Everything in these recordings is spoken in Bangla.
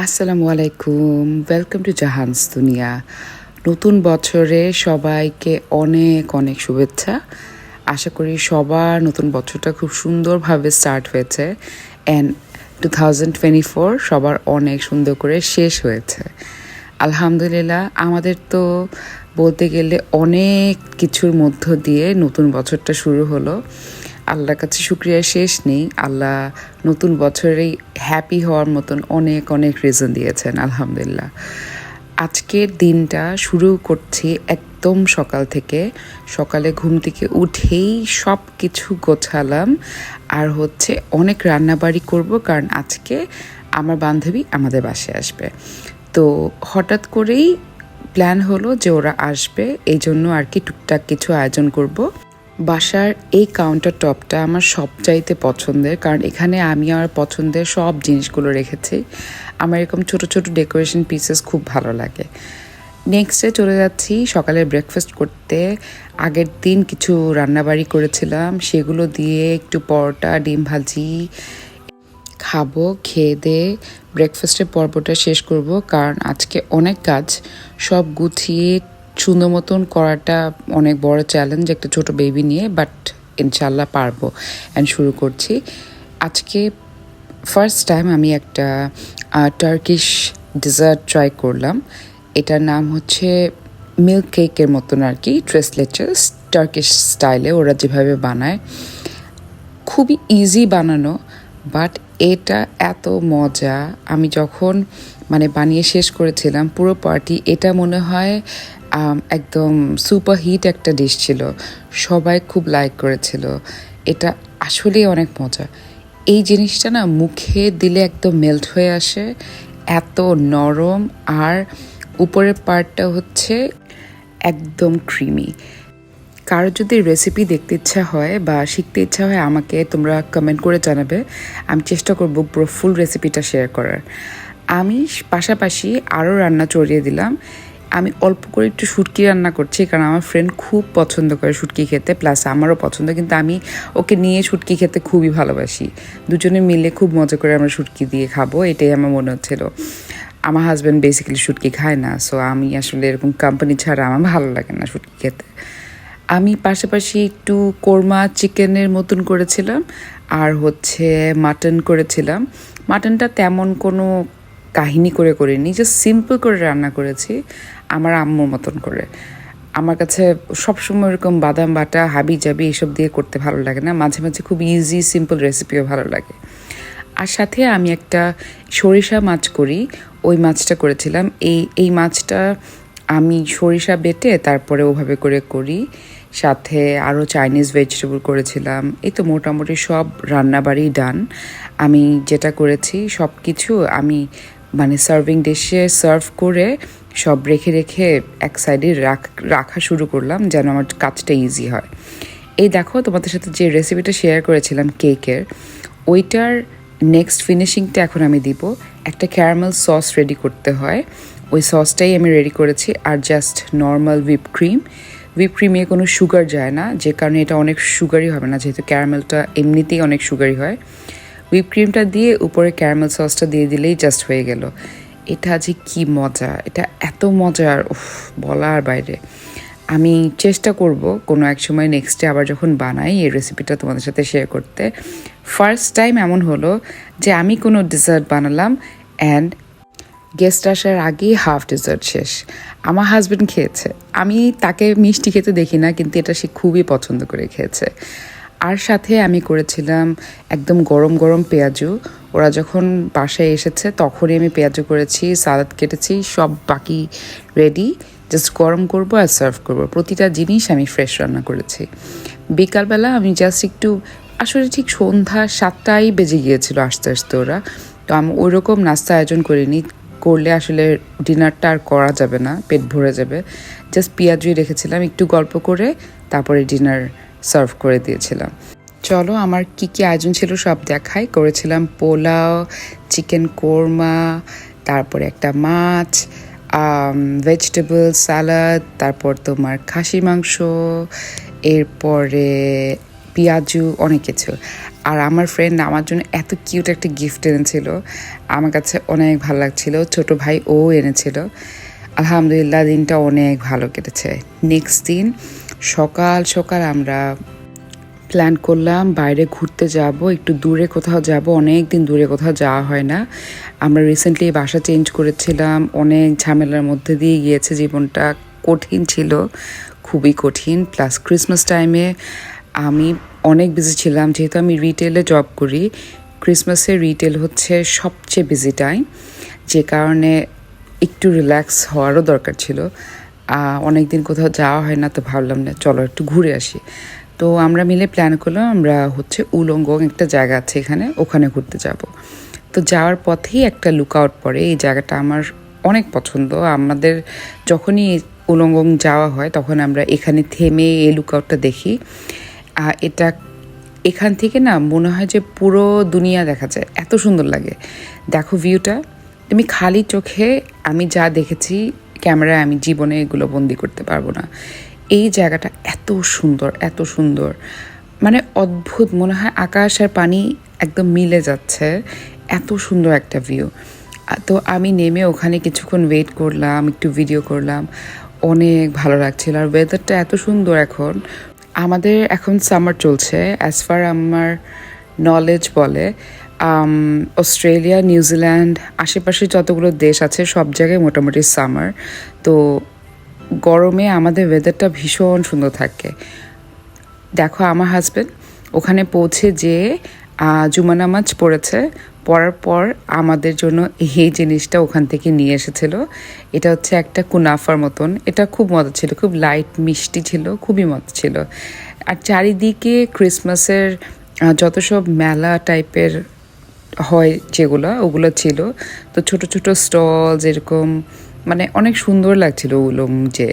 আসসালামু আলাইকুম, ওয়েলকাম টু জাহানস দুনিয়া। নতুন বছরে সবাইকে অনেক অনেক শুভেচ্ছা। আশা করি সবার নতুন বছরটা খুব সুন্দরভাবে স্টার্ট হয়েছে অ্যান্ড 2024 সবার অনেক সুন্দর করে শেষ হয়েছে। আলহামদুলিল্লাহ, আমাদের তো বলতে গেলে অনেক কিছুর মধ্য দিয়ে নতুন বছরটা শুরু হলো। আল্লাহর কাছে শুক্রিয়া শেষ নেই। আল্লাহ নতুন বছরেই হ্যাপি হওয়ার মতন অনেক অনেক রিজন দিয়েছেন, আলহামদুলিল্লাহ। আজকের দিনটা শুরু করছি একদম সকাল থেকে। সকালে ঘুম থেকে উঠেই সব কিছু গোছালাম, আর অনেক রান্নাবাড়ি করব, কারণ আজকে আমার বান্ধবী আমাদের বাসায় আসবে। তো হঠাৎ করেই প্ল্যান হলো যে ওরা আসবে, এই জন্য আর কি টুকটাক কিছু আয়োজন করব। বাসার এই কাউন্টার টপটা আমার সবচাইতে পছন্দের, কারণ এখানে আমি আমার পছন্দের সব জিনিসগুলো রেখেছি। আমার এরকম ছোট ছোট ডেকোরেশন পিসেস খুব ভালো লাগে। নেক্সট ডে চলে যাচ্ছি সকালে ব্রেকফাস্ট করতে। আগের দিন কিছু রান্নাবাড়ি করেছিলাম, সেগুলো দিয়ে একটু পরোটা ডিম ভাজি খাবো। খেয়ে দিয়ে ব্রেকফাস্টের পর্বটা শেষ করব, কারণ আজকে অনেক কাজ। সব গুছিয়ে সুন্দর মতন করাটা অনেক বড় চ্যালেঞ্জ একটা ছোট বেবি নিয়ে, বাট ইনশাল্লাহ পারবো। অ্যান্ড শুরু করছি। আজকে ফার্স্ট টাইম আমি একটা টার্কিশ ডেজার্ট ট্রাই করলাম। এটার নাম হচ্ছে মিল্ক কেকের মতন আর কি, ট্রেস লেচাস, টার্কিশ স্টাইলে ওরা যেভাবে বানায়। খুবই ইজি বানানো, বাট এটা এত মজা। আমি যখন বানিয়ে শেষ করেছিলাম, পুরো পার্টি এটা মনে হয় একদম সুপার হিট একটা ডিশ ছিল। সবাই খুব লাইক করেছিল। এটা আসলেই অনেক মজা। এই জিনিসটা না মুখে দিলে একদম মেল্ট হয়ে আসে, এত নরম, আর উপরের পার্টটা একদম ক্রিমি। কারো যদি রেসিপি দেখতে ইচ্ছা হয় বা শিখতে ইচ্ছা হয়, আমাকে তোমরা কমেন্ট করে জানাবে। আমি চেষ্টা করব পুরো ফুল রেসিপিটা শেয়ার করার। আমি পাশাপাশি আরও রান্না চড়িয়ে দিলাম। আমি অল্প করে একটু শুটকি রান্না করছি, কারণ আমার ফ্রেন্ড খুব পছন্দ করে শুটকি খেতে, প্লাস আমারও পছন্দ, কিন্তু আমি ওকে নিয়ে শুটকি খেতে খুবই ভালোবাসি। দুজনে মিলে খুব মজা করে আমরা শুটকি দিয়ে খাবো, এটাই আমার মনে হচ্ছিল। আমার হাজব্যান্ড বেসিক্যালি শুটকি খায় না, সো আমি আসলে এরকম কোম্পানি ছাড়া আমার ভালো লাগে না শুটকি খেতে। আমি পাশাপাশি একটু কোরমা চিকেনের মতন করেছিলাম, আর মাটন করেছিলাম। মাটনটা তেমন কোনো কাহিনী করে করিনি, জাস্ট সিম্পল করে রান্না করেছি আমার আম্মুর মতন করে। আমার কাছে সবসময় এরকম বাদাম বাটা হাবি জাবি এসব দিয়ে করতে ভালো লাগে না, মাঝে মাঝে খুব ইজি সিম্পল রেসিপিও ভালো লাগে। আর সাথে আমি একটা সরিষা মাছ করি, ওই মাছটা করেছিলাম। এই মাছটা আমি সরিষা বেটে তারপরে ওভাবে করে করি। সাথে আরও চাইনিজ ভেজিটেবল করেছিলাম। এই তো মোটামুটি সব রান্নাবাড়ি ডান। আমি যেটা করেছি সব কিছু আমি সার্ভিং ডিশে সার্ভ করে সব রেখে রেখে এক সাইডে রাখা শুরু করলাম, যেন আমার কাজটা ইজি হয়। এই দেখো, তোমাদের সাথে যে রেসিপিটা শেয়ার করেছিলাম কেকের, ওইটার নেক্সট ফিনিশিংটা এখন আমি দিব। একটা ক্যারামেল সস রেডি করতে হয়, ওই সসটাই আমি রেডি করেছি। আর জাস্ট নর্মাল হুইপ ক্রিমে কোনো সুগার যায় না, যে কারণে এটা অনেক সুগারি হবে না, যেহেতু ক্যারামেলটা এমনিতেই অনেক সুগারি হয়। হুইপ ক্রিমটা দিয়ে উপরে ক্যারামেল সসটা দিয়ে দিলেই জাস্ট হয়ে গেল। এটা যে কি মজা, এটা এত মজার, বলার বাইরে। আমি চেষ্টা করব কোনো এক সময় নেক্সটে আবার যখন বানাই এই রেসিপিটা তোমাদের সাথে শেয়ার করতে। ফার্স্ট টাইম এমন হলো যে আমি কোনো ডেজার্ট বানালাম অ্যান্ড গেস্ট আসার আগেই হাফ ডেজার্ট শেষ। আমার হাজব্যান্ড খেয়েছে, আমি তাকে মিষ্টি খেতে দেখি না, কিন্তু এটা সে খুবই পছন্দ করে খেয়েছে। আর সাথে আমি করেছিলাম একদম গরম গরম পেঁয়াজু। ওরা যখন বাসায় এসেছে তখনই আমি পেঁয়াজু করেছি, সালাদ কেটেছি, সব বাকি রেডি, জাস্ট গরম করব আর সার্ভ করব। প্রতিটা জিনিস আমি ফ্রেশ রান্না করেছি। বিকালবেলা আমি জাস্ট একটু, আসলে ঠিক সন্ধ্যা 7টাই বেজে গিয়েছিল আস্তে আস্তে ওরা। তো আমি ওইরকম নাস্তা আয়োজন করিনি, করলে আসলে ডিনারটা আর করা যাবে না, পেট ভরে যাবে। জাস্ট পেঁয়াজুই রেখেছিলাম, একটু গল্প করে তারপরে ডিনার সার্ভ করে দিয়েছিলাম। চলো আমার কি কি আয়োজন ছিল সব দেখাই। করেছিলাম পোলাও, চিকেন কোরমা, তারপরে একটা মাছ, ভেজিটেবল স্যালাড, তারপর তোমার খাসি মাংস, এরপরে পেঁয়াজু, অনেক কিছু। আর আমার ফ্রেন্ড আমার জন্য এত কিউট একটা গিফট এনেছিল, আমার কাছে অনেক ভালো লাগছিল। ছোট ভাই ও এনেছিল। আলহামদুলিল্লাহ, দিনটা অনেক ভালো কেটেছে। নেক্সট দিন সকাল সকাল আমরা প্ল্যান করলাম বাইরে ঘুরতে যাব, একটু দূরে কোথাও যাব। অনেক দিন দূরে কোথাও যাওয়া হয় না। আমরা রিসেন্টলি বাসা চেঞ্জ করেছিলাম, অনেক ঝামেলার মধ্যে দিয়ে গিয়েছে জীবনটা, কঠিন ছিল, খুবই কঠিন। প্লাস ক্রিসমাস টাইমে আমি অনেক বিজি ছিলাম, যেহেতু আমি রিটেলে জব করি। ক্রিসমাসে রিটেল হচ্ছে সবচেয়ে বিজি টাইম, যে কারণে একটু রিল্যাক্স হওয়ারও দরকার ছিল। অনেক দিন কোথাও যাওয়া হয় না, তো ভাবলাম না চলো একটু ঘুরে আসি। তো আমরা মিলে প্ল্যান করলাম আমরা হচ্ছে উলঙ্গং একটা জায়গা আছে এখানে, ওখানে ঘুরতে যাব। তো যাওয়ার পথেই একটা লুকআউট পড়ে। এই জায়গাটা আমার অনেক পছন্দ। আমাদের যখনই উলঙ্গং যাওয়া হয় তখন আমরা এখানে থেমে এই লুকআউটটা দেখি। এটা এখান থেকে না মনে হয় যে পুরো দুনিয়া দেখা যায়, এত সুন্দর লাগে। দেখো ভিউটা, তুমি খালি চোখে, আমি যা দেখেছি ক্যামেরায়, আমি জীবনে এগুলো বন্দি করতে পারবো না। এই জায়গাটা এত সুন্দর, এত সুন্দর, মানে অদ্ভুত, মনে হয় আকাশ আর পানি একদম মিলে যাচ্ছে, এত সুন্দর একটা ভিউ। তো আমি নেমে ওখানে কিছুক্ষণ ওয়েট করলাম, একটু ভিডিও করলাম, অনেক ভালো লাগছিল। আর ওয়েদারটা এত সুন্দর। এখন আমাদের এখন সামার চলছে, অ্যাজ ফার আমার নলেজ বলে। অস্ট্রেলিয়া, নিউজিল্যান্ড, আশেপাশে যতগুলো দেশ আছে সব জায়গায় মোটামুটি সামার। তো গরমে আমাদের ওয়েদারটা ভীষণ সুন্দর থাকে। দেখো আমার হাজব্যান্ড ওখানে পৌঁছে যেয়ে জুমা নামাজ পড়েছে, পড়ার পর আমাদের জন্য এই জিনিসটা ওখান থেকে নিয়ে এসেছিল। এটা হচ্ছে একটা কুনাফার মতন, এটা খুব মজা ছিল, খুব লাইট মিষ্টি ছিল, খুবই মজা ছিল। আর চারিদিকে ক্রিসমাসের যত সব মেলা টাইপের হয় যেগুলো, ওগুলো ছিল। তো ছোট ছোট স্টল যেরকম, মানে অনেক সুন্দর লাগছিল ওগুলো। যে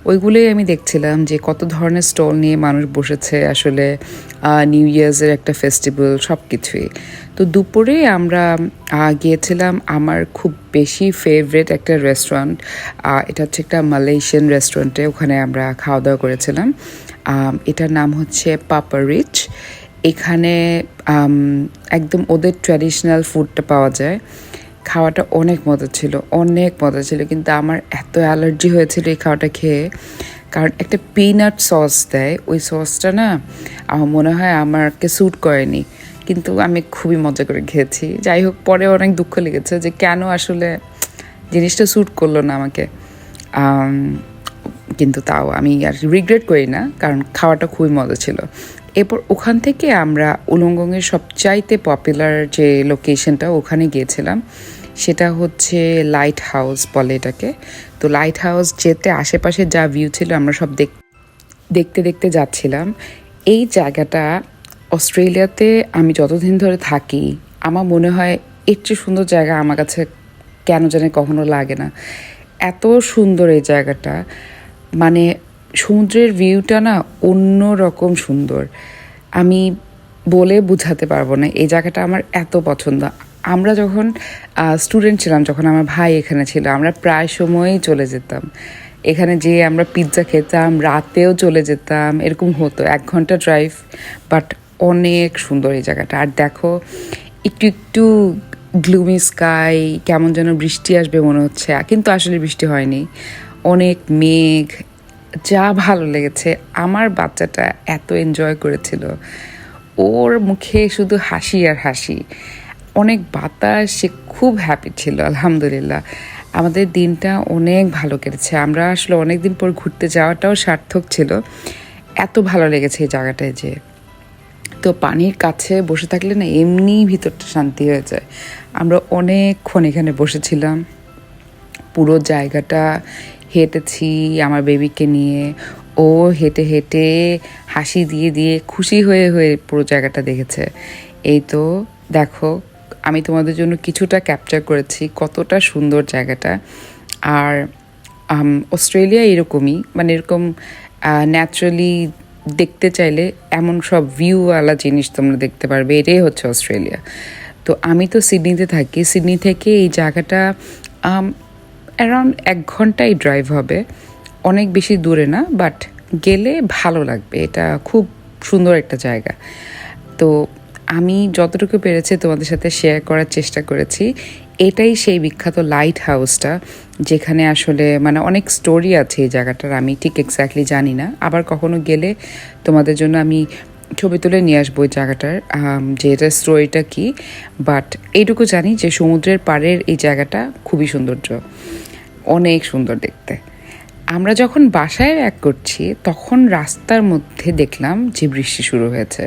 ওইগুলোই আমি দেখছিলাম যে কত ধরনের স্টল নিয়ে মানুষ বসেছে আসলে, নিউ ইয়ার্সের একটা ফেস্টিভ্যাল, সব কিছুই। তো দুপুরে আমরা গিয়েছিলাম আমার খুব বেশি ফেভারিট একটা রেস্টুরেন্ট, এটা হচ্ছে একটা মালয়েশিয়ান রেস্টুরেন্টে, ওখানে আমরা খাওয়া দাওয়া করেছিলাম। এটার নাম হচ্ছে পাপা রিচ। এখানে একদম ওদের ট্র্যাডিশনাল ফুডটা পাওয়া যায়। খাওয়াটা অনেক মজা ছিল, অনেক মজা ছিল, কিন্তু আমার এত অ্যালার্জি হয়েছিল এই খাওয়াটা খেয়ে। কারণ একটা পিনাট সস দেয়, ওই সসটা না আমার মনে হয় আমাকে স্যুট করেনি, কিন্তু আমি খুবই মজা করে খেয়েছি। যাই হোক, পরে অনেক দুঃখ লেগেছে যে কেন আসলে জিনিসটা স্যুট করলো না আমাকে। কিন্তু তাও আমি আর রিগ্রেট করি না, কারণ খাওয়াটা খুবই মজা ছিল। এরপর ওখান থেকে আমরা উলঙ্গংয়ের সবচাইতে পপুলার যে লোকেশনটা, ওখানে গিয়েছিলাম। সেটা হচ্ছে লাইট হাউস বলে এটাকে। তো লাইট হাউস যেতে আশেপাশে যা ভিউ ছিল আমরা সব দেখতে দেখতে যাচ্ছিলাম। এই জায়গাটা অস্ট্রেলিয়াতে আমি যতদিন ধরে থাকি আমার মনে হয় এর চেয়ে সুন্দর জায়গা আমার কাছে কেন জানি কখনো লাগে না। এত সুন্দর এই জায়গাটা, মানে সমুদ্রের ভিউটা না অন্য রকম সুন্দর, আমি বলে বুঝাতে পারবো না। এই জায়গাটা আমার এত পছন্দ। আমরা যখন স্টুডেন্ট ছিলাম, যখন আমার ভাই এখানে ছিল, আমরা প্রায় সময়ই চলে যেতাম এখানে, যেয়ে আমরা পিৎজা খেতাম, রাতেও চলে যেতাম, এরকম হতো। 1 ঘন্টা ড্রাইভ, বাট অনেক সুন্দর এই জায়গাটা। আর দেখো, একটু একটু গ্লুমি স্কাই, কেমন যেন বৃষ্টি আসবে মনে হচ্ছে, কিন্তু আসলে বৃষ্টি হয়নি, অনেক মেঘ। যা ভালো লেগেছে, আমার বাচ্চাটা এত এনজয় করেছিল, ওর মুখে শুধু হাসি আর হাসি, অনেক বাতাস, সে খুব হ্যাপি ছিল। আলহামদুলিল্লাহ, আমাদের দিনটা অনেক ভালো কেটেছে। আমরা আসলে অনেক দিন পর ঘুরতে যাওয়াটাও সার্থক ছিল, এত ভালো লেগেছে এই জায়গাটায় যে। তো পানির কাছে বসে থাকলে না এমনি ভিতরটা শান্তি হয়ে যায়। আমরা অনেকক্ষণ এখানে বসেছিলাম, পুরো জায়গাটা হেঁটেছি আমার বেবিকে নিয়ে। ও হেঁটে হেঁটে হাসি দিয়ে দিয়ে খুশি হয়ে হয়ে পুরো জায়গাটা দেখেছে। এই তো দেখো, আমি তোমাদের জন্য কিছুটা ক্যাপচার করেছি কতটা সুন্দর জায়গাটা। আর অস্ট্রেলিয়া এরকমই, মানে এরকম ন্যাচারালি দেখতে চাইলে এমন সব ভিউওয়ালা জিনিস তোমরা দেখতে পারবে, এটাই হচ্ছে অস্ট্রেলিয়া। তো আমি তো সিডনিতে থাকি, সিডনি থেকে এই জায়গাটা অ্যারাউন্ড 1 ঘন্টাই ড্রাইভ হবে, অনেক বেশি দূরে না, বাট গেলে ভালো লাগবে। এটা খুব সুন্দর একটা জায়গা। তো আমি যতটুকু পেরেছি তোমাদের সাথে শেয়ার করার চেষ্টা করেছি। এটাই সেই বিখ্যাত লাইট হাউসটা, যেখানে আসলে মানে অনেক স্টোরি আছে এই জায়গাটার, আমি ঠিক এক্স্যাক্টলি জানি না। আবার কখনো গেলে তোমাদের জন্য আমি ছবি তুলে নিয়ে আসবো ওই জায়গাটার, যে এটার স্টোরিটা কী। বাট এইটুকু জানি যে সমুদ্রের পাড়ের এই জায়গাটা খুবই সৌন্দর্য, অনেক সুন্দর দেখতে। আমরা যখন বাসায় ব্যাক করছি তখন রাস্তার মধ্যে দেখলাম যে বৃষ্টি শুরু হয়েছে।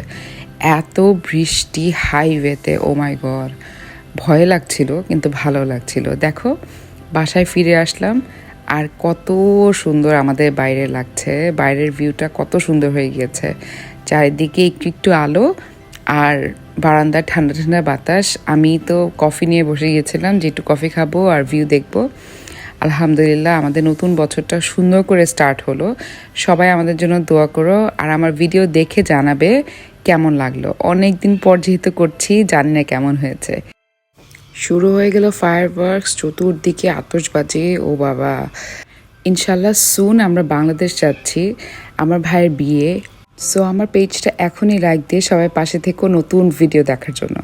এত বৃষ্টি হাইওয়েতে, ও মাই গড, ভয় লাগছিল কিন্তু ভালো লাগছিল। দেখো বাসায় ফিরে আসলাম আর কত সুন্দর আমাদের বাইরে লাগছে, বাইরের ভিউটা কত সুন্দর হয়ে গিয়েছে, চারিদিকে একটু একটু আলো আর বারান্দার ঠান্ডা ঠান্ডা বাতাস। আমি তো কফি নিয়ে বসে গিয়েছিলাম যে একটু কফি খাবো আর ভিউ দেখবো। আলহামদুলিল্লাহ আমাদের নতুন বছরটা সুন্দর করে স্টার্ট হলো। সবাই আমাদের জন্য দোয়া করো আর আমার ভিডিও দেখে জানাবে কেমন লাগলো। অনেক দিন পর যেহেতু করছি, জানি না কেমন হয়েছে। শুরু হয়ে গেল ফায়ারওয়ার্কস, চতুর্দিকে আতশবাজি, ও বাবা। ইনশাল্লাহ সুন আমরা বাংলাদেশ যাচ্ছি, আমার ভাইয়ের বিয়ে। সো আমার পেজটা এখনই লাইক দিয়ে সবাই পাশে থেকেও নতুন ভিডিও দেখার জন্য।